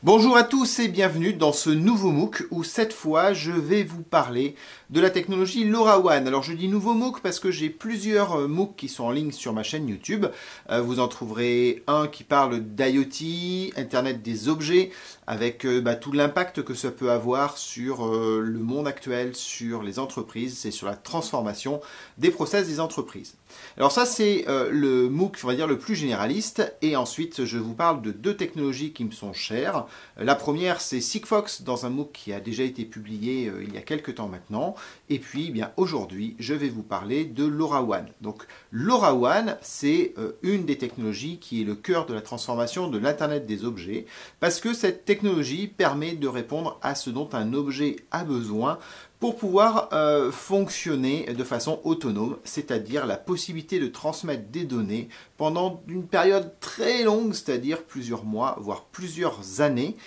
Bonjour à tous et bienvenue dans ce nouveau MOOC où cette fois je vais vous parler de la technologie LoRaWAN. Alors je dis nouveau MOOC parce que j'ai plusieurs MOOC qui sont en ligne sur ma chaîne YouTube. Vous en trouverez un qui parle d'IoT, Internet des objets, avec tout l'impact que ça peut avoir sur le monde actuel, sur les entreprises et sur la transformation des process des entreprises. Alors ça c'est le MOOC, on va dire, le plus généraliste, et ensuite je vous parle de deux technologies qui me sont chères. La première c'est Sigfox dans un MOOC qui a déjà été publié il y a quelques temps maintenant, et puis bien aujourd'hui je vais vous parler de LoRaWAN. Donc LoRaWAN c'est une des technologies qui est le cœur de la transformation de l'Internet des objets, parce que cette technologie permet de répondre à ce dont un objet a besoin pour pouvoir fonctionner de façon autonome, c'est-à-dire la possibilité de transmettre des données pendant une période très longue, c'est-à-dire plusieurs mois, voire plusieurs années,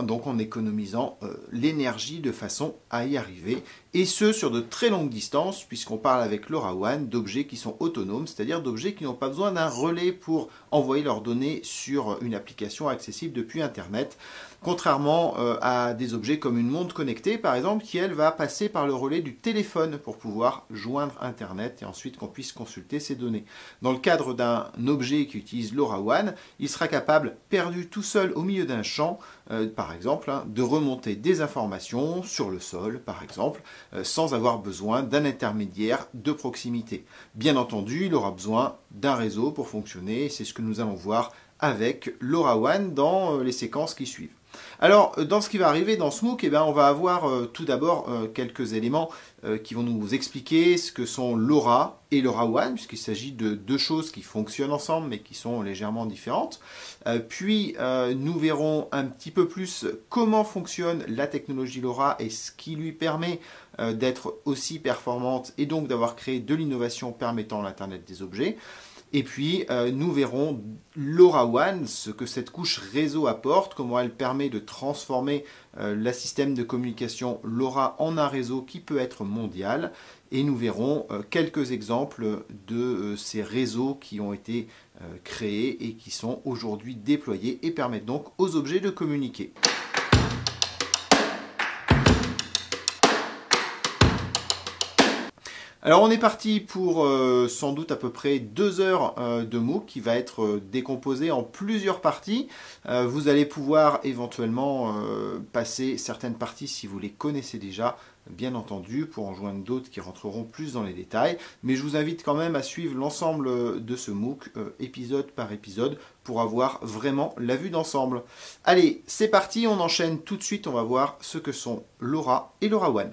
donc en économisant l'énergie de façon à y arriver, et ce sur de très longues distances, puisqu'on parle avec LoRaWAN d'objets qui sont autonomes, c'est-à-dire d'objets qui n'ont pas besoin d'un relais pour envoyer leurs données sur une application accessible depuis Internet, contrairement à des objets comme une montre connectée par exemple, qui elle va passer par le relais du téléphone pour pouvoir joindre Internet et ensuite qu'on puisse consulter ces données. Dans le cadre d'un objet qui utilise LoRaWAN, il sera capable, perdu tout seul au milieu d'un champ, par exemple, de remonter des informations sur le sol, par exemple, sans avoir besoin d'un intermédiaire de proximité. Bien entendu, il aura besoin d'un réseau pour fonctionner, c'est ce que nous allons voir avec LoRaWAN dans les séquences qui suivent. Alors, dans ce qui va arriver dans ce MOOC, on va avoir tout d'abord quelques éléments qui vont nous expliquer ce que sont LoRa et LoRaWAN, puisqu'il s'agit de deux choses qui fonctionnent ensemble, mais qui sont légèrement différentes. Puis, nous verrons un petit peu plus comment fonctionne la technologie LoRa et ce qui lui permet d'être aussi performante et donc d'avoir créé de l'innovation permettant l'Internet des objets. Et puis, nous verrons LoRaWAN, ce que cette couche réseau apporte, comment elle permet de transformer le système de communication LoRa en un réseau qui peut être mondial. Et nous verrons quelques exemples de ces réseaux qui ont été créés et qui sont aujourd'hui déployés et permettent donc aux objets de communiquer. Alors on est parti pour sans doute à peu près 2 heures de MOOC qui va être décomposé en plusieurs parties. Vous allez pouvoir éventuellement passer certaines parties si vous les connaissez déjà, bien entendu, pour en joindre d'autres qui rentreront plus dans les détails. Mais je vous invite quand même à suivre l'ensemble de ce MOOC, épisode par épisode, pour avoir vraiment la vue d'ensemble. Allez, c'est parti, on enchaîne tout de suite, on va voir ce que sont LoRa et LoRaWAN.